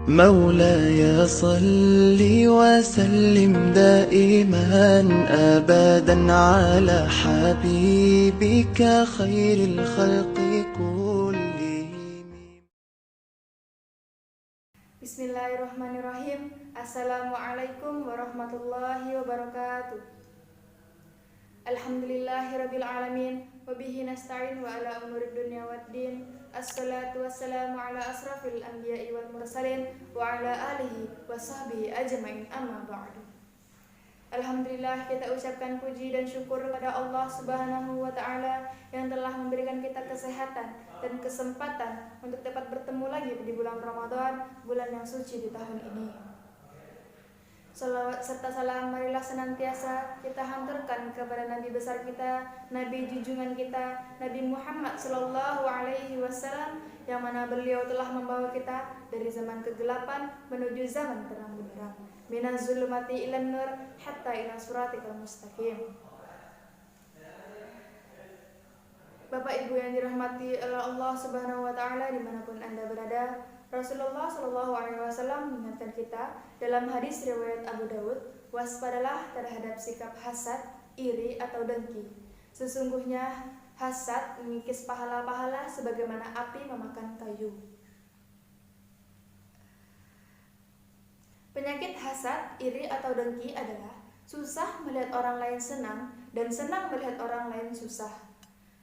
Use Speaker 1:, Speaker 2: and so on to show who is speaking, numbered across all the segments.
Speaker 1: مولاي صل وسلم دائما أبدا على حبيبك خير الخلق كلهم.
Speaker 2: Bismillahirrahmanirrahim. Assalamualaikum warahmatullahi wabarakatuh. Alhamdulillahirabbil alamin wa bihi nasta'in wa ala umurid dunya waddin. Assalatu wassalamu ala asrafil anbiya'i wal mursalin wa ala alihi wa sahbihi ajmain, amma ba'du. Alhamdulillah, kita ucapkan puji dan syukur kepada Allah Subhanahu wa taala yang telah memberikan kita kesehatan dan kesempatan untuk dapat bertemu lagi di bulan Ramadan, bulan yang suci di tahun ini. Salawat serta salam marilah senantiasa kita hanturkan kepada Nabi besar kita, Nabi junjungan kita, Nabi Muhammad sallallahu alaihi wasallam, yang mana beliau telah membawa kita dari zaman kegelapan menuju zaman terang benderang, minaz zulumati ilan nur hatta ila siratikal mustaqim. Bapak Ibu yang dirahmati oleh Allah Subhanahu wa taala dimanapun Anda berada, Rasulullah Shallallahu Alaihi Wasallam mengingatkan kita dalam hadis riwayat Abu Dawud, waspadalah terhadap sikap hasad, iri atau dengki. Sesungguhnya hasad mengikis pahala-pahala sebagaimana api memakan kayu. Penyakit hasad, iri atau dengki adalah susah melihat orang lain senang dan senang melihat orang lain susah.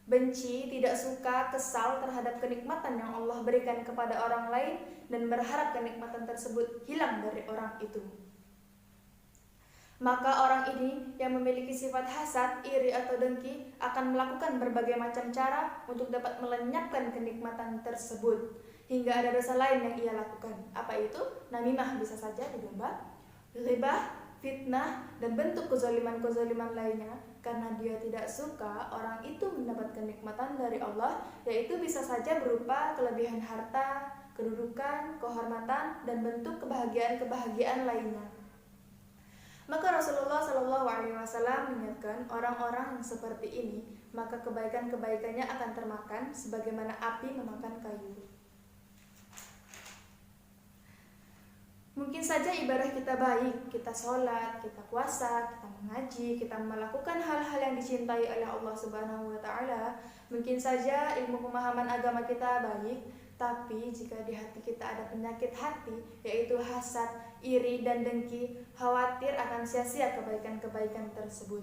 Speaker 2: Benci, tidak suka, kesal terhadap kenikmatan yang Allah berikan kepada orang lain dan berharap kenikmatan tersebut hilang dari orang itu. Maka orang ini yang memiliki sifat hasad, iri atau dengki akan melakukan berbagai macam cara untuk dapat melenyapkan kenikmatan tersebut, hingga ada dosa lain yang ia lakukan. Apa itu? Namimah bisa saja digumbar, ghibah, fitnah, dan bentuk kezaliman-kezaliman lainnya, karena dia tidak suka orang itu mendapat kenikmatan dari Allah, yaitu bisa saja berupa kelebihan harta, kedudukan, kehormatan, dan bentuk kebahagiaan-kebahagiaan lainnya. Maka Rasulullah Shallallahu Alaihi Wasallam mengingatkan orang-orang yang seperti ini, maka kebaikan-kebaikannya akan termakan sebagaimana api memakan kayu. Mungkin saja ibadah kita baik, kita sholat, kita puasa, kita mengaji, kita melakukan hal-hal yang dicintai oleh Allah Subhanahu wa taala. Mungkin saja ilmu pemahaman agama kita baik, tapi jika di hati kita ada penyakit hati, yaitu hasad, iri, dan dengki, khawatir akan sia-sia kebaikan-kebaikan tersebut.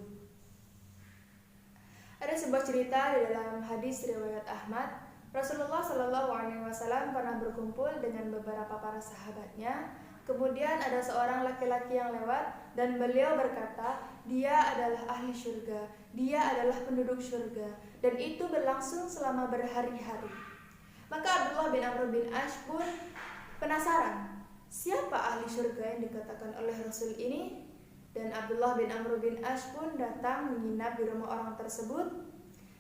Speaker 2: Ada sebuah cerita di dalam hadis riwayat Ahmad. Rasulullah Shallallahu Alaihi Wasallam pernah berkumpul dengan beberapa para sahabatnya. Kemudian ada seorang laki-laki yang lewat dan beliau berkata, dia adalah ahli syurga, dia adalah penduduk syurga, dan itu berlangsung selama berhari-hari. Maka Abdullah bin Amr bin Ash pun penasaran, siapa ahli syurga yang dikatakan oleh Rasul ini? Dan Abdullah bin Amr bin Ash pun datang menginap di rumah orang tersebut,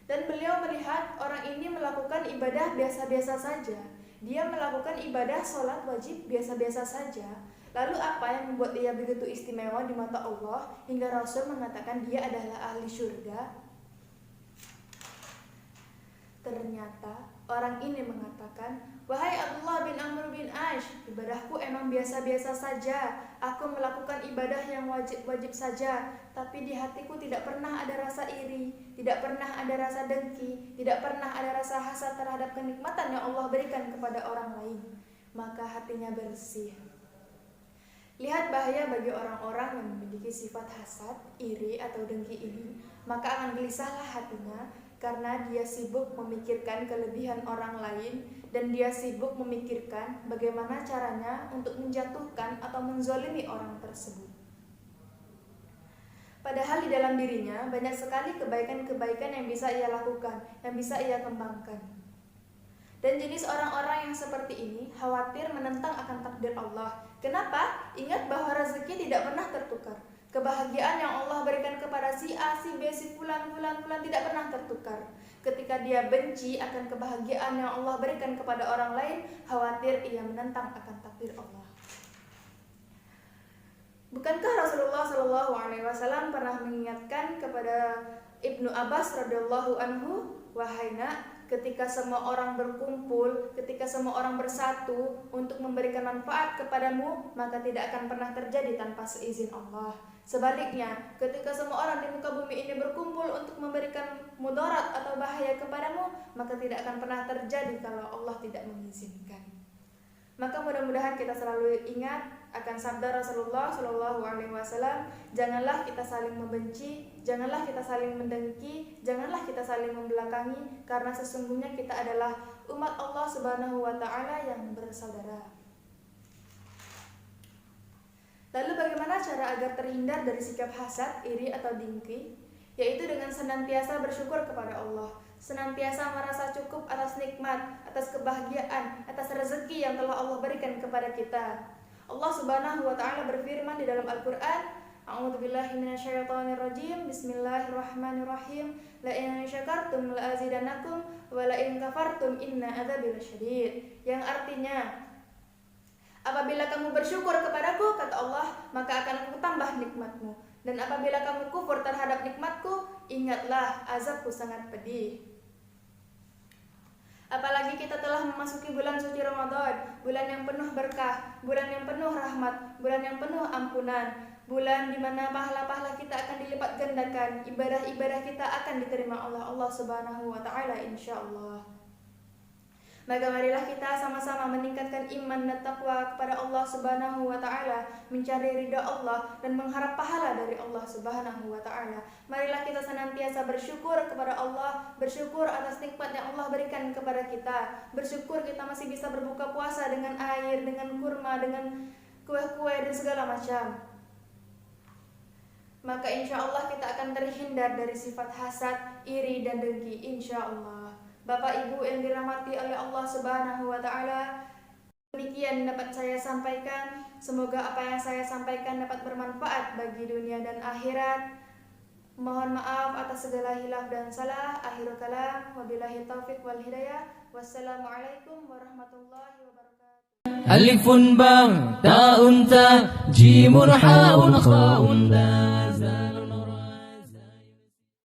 Speaker 2: dan beliau melihat orang ini melakukan ibadah biasa-biasa saja. Dia melakukan ibadah sholat wajib biasa-biasa saja. Lalu apa yang membuat dia begitu istimewa di mata Allah hingga Rasul mengatakan dia adalah ahli syurga? Ternyata orang ini mengatakan, wahai Abdullah bin Amr bin Ash, ibadahku emang biasa-biasa saja. Aku melakukan ibadah yang wajib-wajib saja, tapi di hatiku tidak pernah ada rasa iri, tidak pernah ada rasa dengki, tidak pernah ada rasa hasad terhadap kenikmatan yang Allah berikan kepada orang lain. Maka hatinya bersih. Lihat bahaya bagi orang-orang yang memiliki sifat hasad, iri, atau dengki ini, maka akan gelisahlah hatinya, karena dia sibuk memikirkan kelebihan orang lain dan dia sibuk memikirkan bagaimana caranya untuk menjatuhkan atau menzalimi orang tersebut. Padahal di dalam dirinya banyak sekali kebaikan-kebaikan yang bisa ia lakukan, yang bisa ia kembangkan. Dan jenis orang-orang yang seperti ini khawatir menentang akan takdir Allah. Kenapa? Ingat bahwa rezeki tidak pernah tertukar. Kebahagiaan yang Allah berikan kepada si A, si B, si fulan tidak pernah tertukar. Ketika dia benci akan kebahagiaan yang Allah berikan kepada orang lain, khawatir ia menentang akan takdir Allah. Bukankah Rasulullah Shallallahu Alaihi Wasallam pernah mengingatkan kepada Ibnu Abbas radhiyallahu anhu, wahai nak, ketika semua orang berkumpul, ketika semua orang bersatu untuk memberikan manfaat kepadamu, maka tidak akan pernah terjadi tanpa seizin Allah. Sebaliknya, ketika semua orang di muka bumi ini berkumpul untuk memberikan mudarat atau bahaya kepadamu, maka tidak akan pernah terjadi kalau Allah tidak mengizinkan. Maka mudah-mudahan kita selalu ingat akan sabda Rasulullah Shallallahu Alaihi Wasallam, janganlah kita saling membenci, janganlah kita saling mendengki, janganlah kita saling membelakangi, karena sesungguhnya kita adalah umat Allah Subhanahu Wa Taala yang bersaudara. Lalu bagaimana cara agar terhindar dari sikap hasad, iri atau dengki? Yaitu dengan senantiasa bersyukur kepada Allah, senantiasa merasa cukup atas nikmat, atas kebahagiaan, atas rezeki yang telah Allah berikan kepada kita. Allah Subhanahu wa taala berfirman di dalam Al-Qur'an, A'udzubillahi minasyaitonirrajim. Bismillahirrahmanirrahim. La in syakartum la azidannakum wa la in kafartum inna adzabi lasyadid. Yang artinya, apabila kamu bersyukur kepadaku, kata Allah, maka akan aku tambah nikmatmu. Dan apabila kamu kufur terhadap nikmatku, ingatlah azabku sangat pedih. Apalagi kita telah memasuki bulan suci Ramadan, bulan yang penuh berkah, bulan yang penuh rahmat, bulan yang penuh ampunan, bulan di mana pahala-pahala kita akan dilipat gandakan, ibadah-ibadah kita akan diterima oleh Allah Subhanahu wa taala insyaallah. Maka marilah kita sama-sama meningkatkan iman dan taqwa kepada Allah Subhanahu wa taala, mencari ridha Allah dan mengharap pahala dari Allah Subhanahu wa taala. Marilah kita senantiasa bersyukur kepada Allah, bersyukur atas nikmat yang Allah berikan kepada kita. Bersyukur kita masih bisa berbuka puasa dengan air, dengan kurma, dengan kue-kue dan segala macam. Maka insya Allah kita akan terhindar dari sifat hasad, iri dan dengki insya Allah. Bapak Ibu yang dirahmati oleh Allah Subhanahu wa taala, demikian dapat saya sampaikan. Semoga apa yang saya sampaikan dapat bermanfaat bagi dunia dan akhirat. Mohon maaf atas segala hilaf dan salah. Akhirul kalam, wabillahi taufiq wal hidayah. Wassalamualaikum warahmatullahi wabarakatuh.
Speaker 3: Alifun bang, ta'un ta, jimun ha'un kha'un da.